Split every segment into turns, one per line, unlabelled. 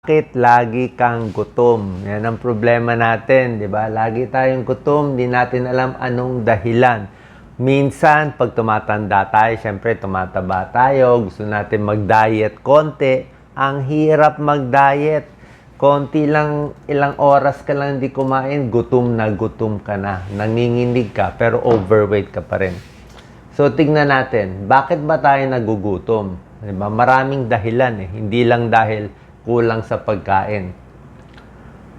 bakit lagi kang gutom? Yan ang problema natin, di ba? Lagi tayong gutom, di natin alam anong dahilan. Minsan, pag tumatanda tayo, syempre tumataba tayo, gusto natin mag-diet konti. Ang hirap mag-diet. Konti lang, ilang oras ka lang hindi kumain, gutom na gutom ka na. Nanginginig ka, pero overweight ka pa rin. So, tingnan natin, bakit ba tayo nagugutom? Diba? Maraming dahilan eh. Hindi lang dahil kulang sa pagkain.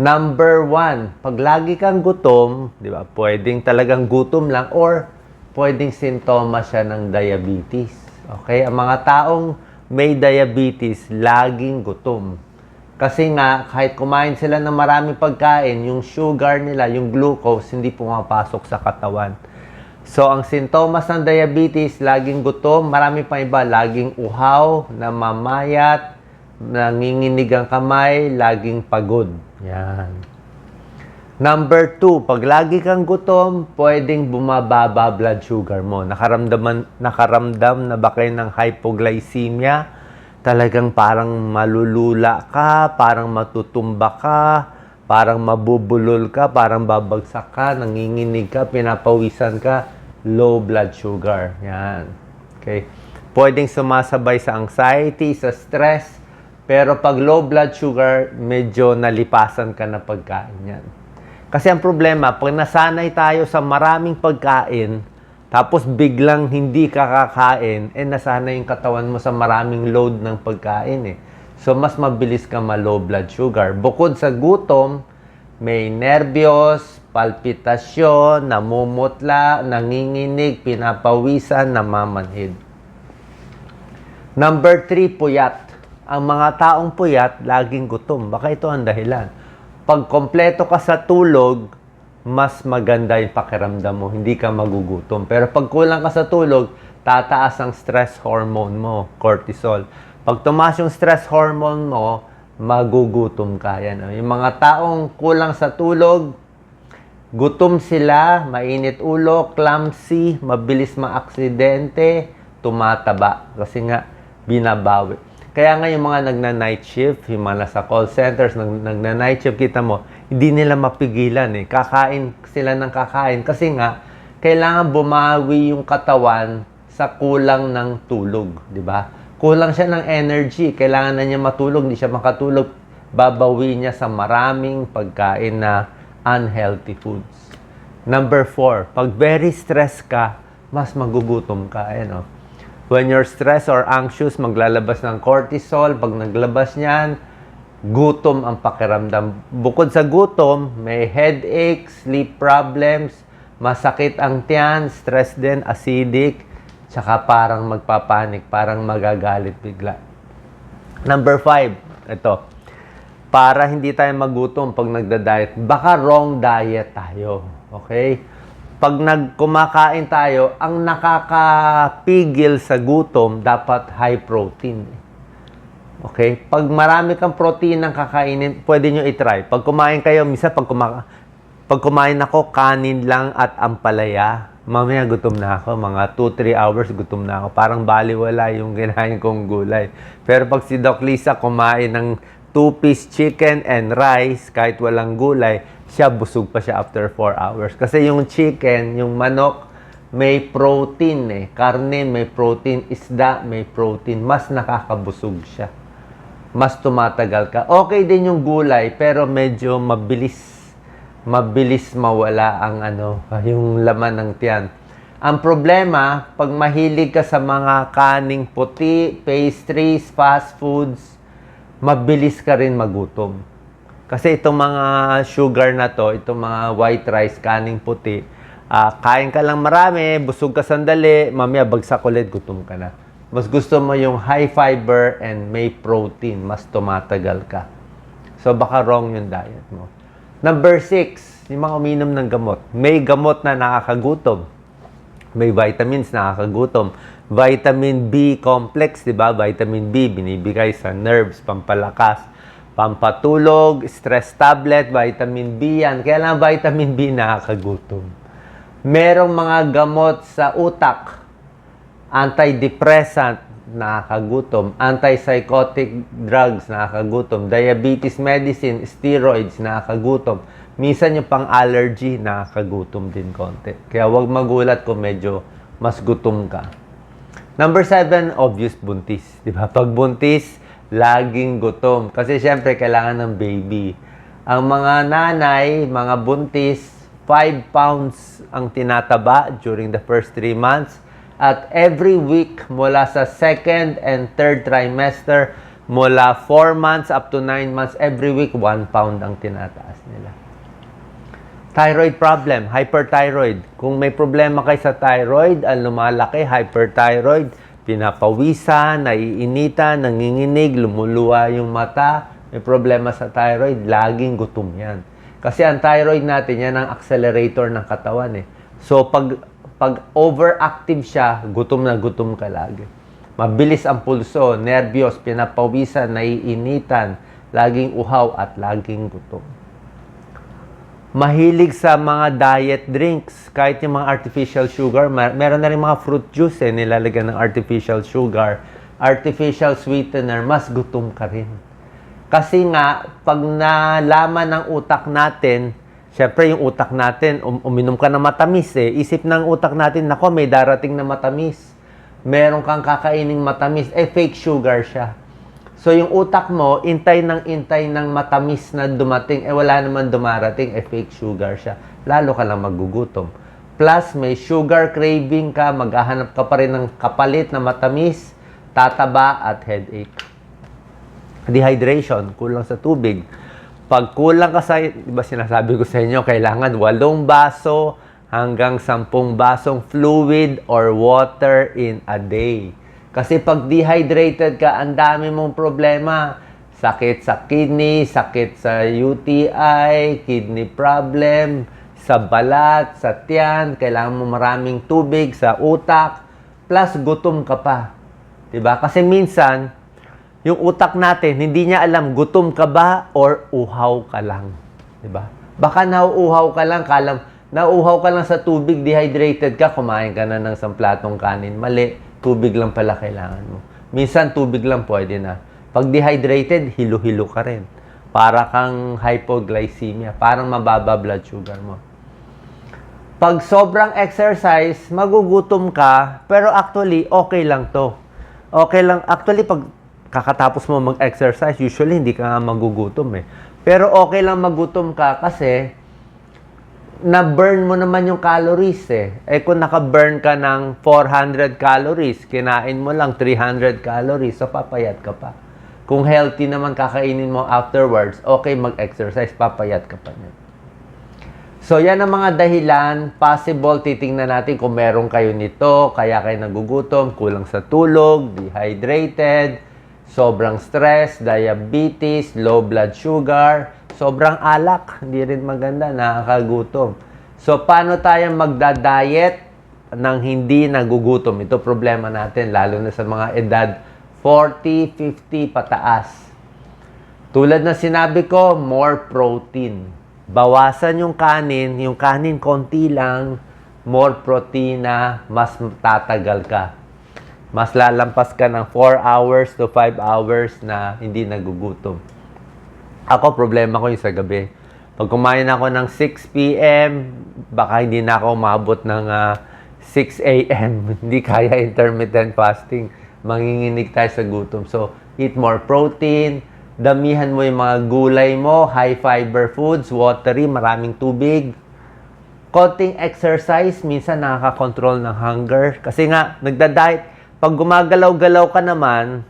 Number 1, pag lagi kang gutom, di ba? Pwedeng talagang gutom lang or pwedeng sintomas siya ng diabetes. Okay? Ang mga taong may diabetes, laging gutom. Kasi nga, kahit kumain sila ng maraming pagkain, yung sugar nila, yung glucose, hindi pumapasok sa katawan. So, ang sintomas ng diabetes, laging gutom, marami pa iba, laging uhaw, namamayat, nanginginig ang kamay, laging pagod. Yan. Number 2, pag lagi kang gutom, pwedeng bumababa blood sugar mo. Nakaramdam na ba kayo ng hypoglycemia? Talagang parang malulula ka, parang matutumba ka, parang mabubulol ka, parang babagsak ka, nanginginig ka, pinapawisan ka, low blood sugar. Yan. Okay. Pwedeng sumasabay sa anxiety, sa stress, pero pag low blood sugar, medyo nalipasan ka na pagkain yan. Kasi ang problema, pag nasanay tayo sa maraming pagkain, tapos biglang hindi ka kakain, nasanay yung katawan mo sa maraming load ng pagkain eh. So, mas mabilis ka ma-low blood sugar. Bukod sa gutom, may nervyos, palpitasyon, namumutla, nanginginig, pinapawisan, namamanhid. Number 3, puyat. Ang mga taong puyat, laging gutom. Baka ito ang dahilan. Pag kompleto ka sa tulog, mas maganda yung pakiramdam mo. Hindi ka magugutom. Pero pag kulang ka sa tulog, tataas ang stress hormone mo, cortisol. Pag tumaas yung stress hormone mo, magugutom ka. Yan. Yung mga taong kulang sa tulog, gutom sila, mainit ulo, clumsy, mabilis maaksidente, tumataba. Kasi nga, binabawi. Kaya nga yung mga nagna-night shift, yung mga nasa call centers, nagna-night shift, kita mo, hindi nila mapigilan eh. Kakain sila ng kakain. Kasi nga, kailangan bumawi yung katawan sa kulang ng tulog. Di ba? Kulang siya ng energy. Kailangan na niya matulog. Hindi siya makatulog. Babawi niya sa maraming pagkain na unhealthy foods. Number 4, pag very stressed ka, mas magugutom ka. Ayan, oh. When you're stressed or anxious, maglalabas ng cortisol. Pag naglabas niyan, gutom ang pakiramdam. Bukod sa gutom, may headache, sleep problems, masakit ang tiyan, stress din, acidic, tsaka parang magpapanik, parang magagalit bigla. Number 5, ito. Para hindi tayo magutom pag nagda-diet, baka wrong diet tayo. Okay? Pag kumakain tayo, ang nakakapigil sa gutom, dapat high protein. Okay? Pag marami kang protein ang kakainin, pwede nyo i-try. Pag kumain kayo, minsan pag kumain ako, kanin lang at ampalaya, mamaya gutom na ako. Mga 2-3 hours gutom na ako. Parang baliwala yung kinain kong gulay. Pero pag si Doc Lisa kumain ng 2-piece chicken and rice, kahit walang gulay, siya busog pa siya after 4 hours. Kasi yung chicken, yung manok, may protein eh. Karne, may protein. Isda, may protein. Mas nakakabusog siya. Mas tumatagal ka. Okay din yung gulay, pero medyo mabilis mawala ang yung laman ng tiyan. Ang problema, pag mahilig ka sa mga kaning puti, pastries, fast foods, mabilis ka rin magutom. Kasi itong mga sugar na to, itong mga white rice, kaning puti, kain ka lang marami, busog ka sandali, mamaya bagsak ulit, gutom ka na. Mas gusto mo yung high fiber and may protein, mas tumatagal ka. So baka wrong yung diet mo. Number 6, yung mga uminom ng gamot. May gamot na nakakagutom. May vitamins na nakakagutom. Vitamin B complex, di ba? Vitamin B, binibigay sa nerves, pampalakas, pampatulog, stress tablet, vitamin B yan. Kaya lang vitamin B nakakagutom. Merong mga gamot sa utak, antidepressant, nakakagutom. Antipsychotic drugs, nakakagutom. Diabetes medicine, steroids, nakakagutom. Minsan yung pang-allergy, nakakagutom din konti. Kaya huwag magulat kung medyo mas gutom ka. Number 7, obvious buntis. Di ba? Pag buntis, laging gutom. Kasi syempre, kailangan ng baby. Ang mga nanay, mga buntis, 5 pounds ang tinataba during the first 3 months. At every week, mula sa second and third trimester, mula 4 months up to 9 months, every week, 1 pound ang tinataas nila. Thyroid problem, hyperthyroid. Kung may problema kayo sa thyroid, ang lumalaki, hyperthyroid, pinapawisan, naiinitan, nanginginig, lumuluwa yung mata, may problema sa thyroid, laging gutom yan. Kasi ang thyroid natin, yan ang accelerator ng katawan eh. So, pag overactive siya, gutom na gutom ka lagi. Mabilis ang pulso, nervyos, pinapawisan, naiinitan, laging uhaw at laging gutom. Mahilig sa mga diet drinks, kahit yung mga artificial sugar, meron na rin mga fruit juice nilalagyan ng artificial sugar, artificial sweetener, mas gutom ka rin. Kasi nga, pag nalaman ng utak natin, syempre yung utak natin, uminom ka ng matamis isip ng utak natin, nako may darating na matamis, meron kang kakaining matamis, fake sugar siya. So, yung utak mo, intay ng matamis na dumating, wala naman dumarating, fake sugar siya. Lalo ka lang magugutom. Plus, may sugar craving ka, maghahanap ka pa rin ng kapalit na matamis, tataba at headache. Dehydration, kulang sa tubig. Pag kulang ka sa, di ba sinasabi ko sa inyo, kailangan 8 baso hanggang 10 basong fluid or water in a day. Kasi pag dehydrated ka, ang dami mong problema. Sakit sa kidney, sakit sa UTI, kidney problem, sa balat, sa tiyan, kailangan mo maraming tubig, sa utak, plus gutom ka pa. Diba? Kasi minsan, yung utak natin, hindi niya alam gutom ka ba or uhaw ka lang. Diba? Baka nauuhaw ka lang, nauuhaw ka lang sa tubig, dehydrated ka, kumain ka na ng isang platong kanin. Mali. Tubig lang pala kailangan mo. Minsan, tubig lang pwede na. Pag dehydrated, hilo-hilo ka rin. Para kang hypoglycemia. Parang mababa blood sugar mo. Pag sobrang exercise, magugutom ka, pero actually, okay lang to. Okay lang. Actually, pag kakatapos mo mag-exercise, usually hindi ka nga magugutom Pero okay lang magutom ka kasi na-burn mo naman yung calories kung naka-burn ka ng 400 calories, kinain mo lang 300 calories, so papayat ka pa. Kung healthy naman kakainin mo afterwards, okay mag-exercise, papayat ka pa niyan. So, yan ang mga dahilan. Possible, titingnan natin kung meron kayo nito, kaya kayo nagugutom, kulang sa tulog, dehydrated, sobrang stress, diabetes, low blood sugar, sobrang alak, hindi rin maganda, nakakagutom. So, paano tayo magda-diet nang hindi nagugutom? Ito problema natin, lalo na sa mga edad 40, 50 pataas. Tulad na sinabi ko, more protein. Bawasan yung kanin konti lang, more protein na, mas tatagal ka. Mas lalampas ka ng 4 hours to 5 hours na hindi nagugutom. Ako, problema ko yung sa gabi. Pag kumain ako ng 6 p.m., baka hindi na ako umabot ng 6 a.m. Hindi kaya intermittent fasting. Manginginig tayo sa gutom. So, eat more protein. Damihan mo yung mga gulay mo, high fiber foods, watery, maraming tubig. Konting exercise, minsan nakaka-control ng hunger. Kasi nga, nagda-diet. Pag gumagalaw-galaw ka naman,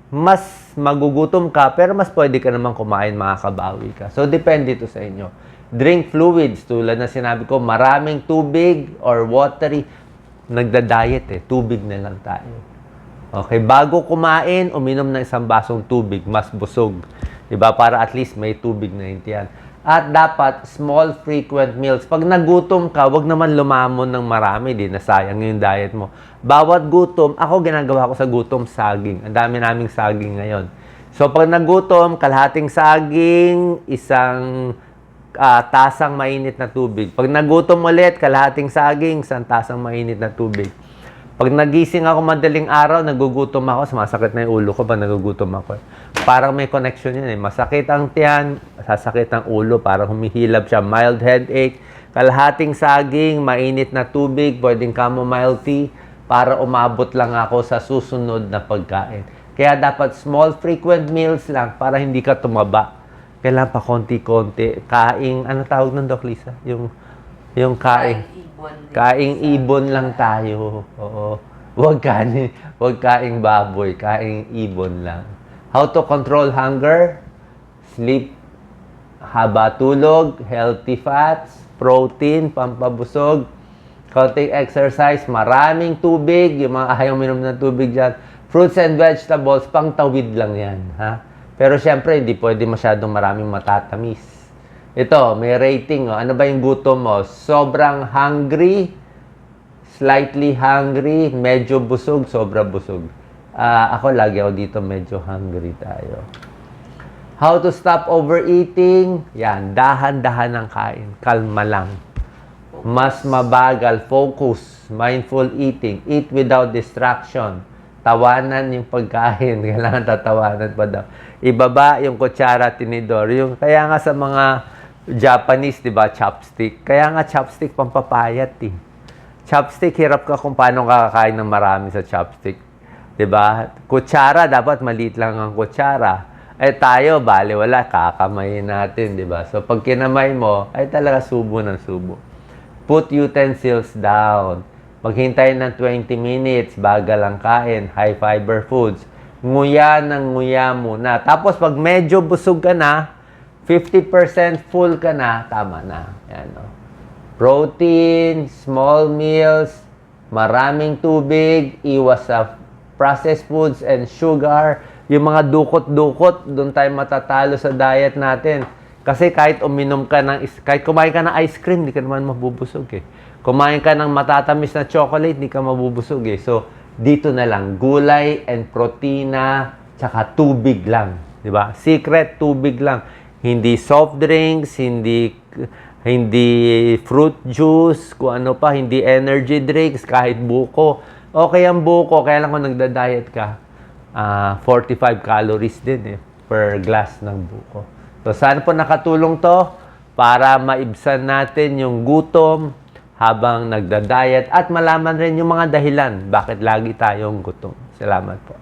mas magugutom ka, pero mas pwede ka naman kumain, makakabawi ka. So, depende ito sa inyo. Drink fluids, tulad na sinabi ko, maraming tubig or watery. Nagda-diet tubig na lang tayo. Okay, bago kumain, uminom ng 1 basong tubig, mas busog. Diba? Para at least may tubig na yung tiyan. At dapat, small frequent meals. Pag nagutom ka, wag naman lumamon ng marami, di nasayang yung diet mo. Bawat gutom, ako ginagawa ko sa gutom, saging. Ang dami naming saging ngayon. So, pag nagutom, kalahating saging, 1 tasang mainit na tubig. Pag nagutom ulit, kalahating saging, 1 tasang mainit na tubig. Pag nagising ako madaling araw, nagugutom ako, sumasakit na yung ulo ko pag nagugutom ako. Parang may connection yun eh. Masakit ang tiyan, sasakit ang ulo, parang humihilab siya, mild headache, kalahating saging, mainit na tubig, pwedeng chamomile tea, para umabot lang ako sa susunod na pagkain. Kaya dapat small, frequent meals lang para hindi ka tumaba. Kailangan pa konti-konti. Kaing, ano tawag ng Doc Lisa? Yung kaing. Kaing ibon lang tayo. Oo. Huwag kaing baboy. Kaing ibon lang. How to control hunger? Sleep, haba tulog, healthy fats, protein, pampabusog, konting exercise, maraming tubig, yung mga ayaw minom ng tubig dyan. Fruits and vegetables, pang tawid lang yan. Ha? Pero syempre, hindi pwede masyadong maraming matatamis. Ito, may rating. Oh. Ano ba yung gutom mo? Sobrang hungry, slightly hungry, medyo busog, sobra busog. Ako, lagi ako dito medyo hungry tayo. How to stop overeating? Yan, dahan-dahan ang kain. Kalma lang. Mas mabagal, focus, mindful eating, eat without distraction. Tawanan yung pagkain, kailangan tatawanan pa daw. Ibaba yung kutsara, tinidor. Kaya nga sa mga Japanese, di ba, chopstick. Kaya nga chopstick pampapayat eh. Chopstick, hirap ka kung paano kakakain ng marami sa chopstick. Di ba? Kutsara, dapat maliit lang ang kutsara. Eh tayo, bale, wala, kakamayin natin, di ba? So pag kinamay mo, ay talaga subo ng subo. Put utensils down. Maghintay ng 20 minutes, bagal ang kain, high fiber foods. Nguya ng nguya muna. Tapos pag medyo busog ka na, 50% full ka na, tama na. Yan, no? Protein, small meals, maraming tubig, iwas sa processed foods and sugar. Yung mga dukot-dukot, doon tayo matatalo sa diet natin. Kasi kahit kahit kumain ka ng ice cream, di ka naman mabubusog eh. Kumain ka ng matatamis na chocolate, di ka mabubusog eh. So, dito na lang, gulay and protina, tsaka tubig lang. Di ba? Secret, tubig lang. Hindi soft drinks, hindi fruit juice, kung ano pa, hindi energy drinks, kahit buko. Okay ang buko, kaya lang kung nagda-diet ka, 45 calories din eh, per glass ng buko. So, saan po nakatulong to? Para maibsan natin yung gutom habang nagda-diet at malaman rin yung mga dahilan bakit lagi tayong gutom. Salamat po.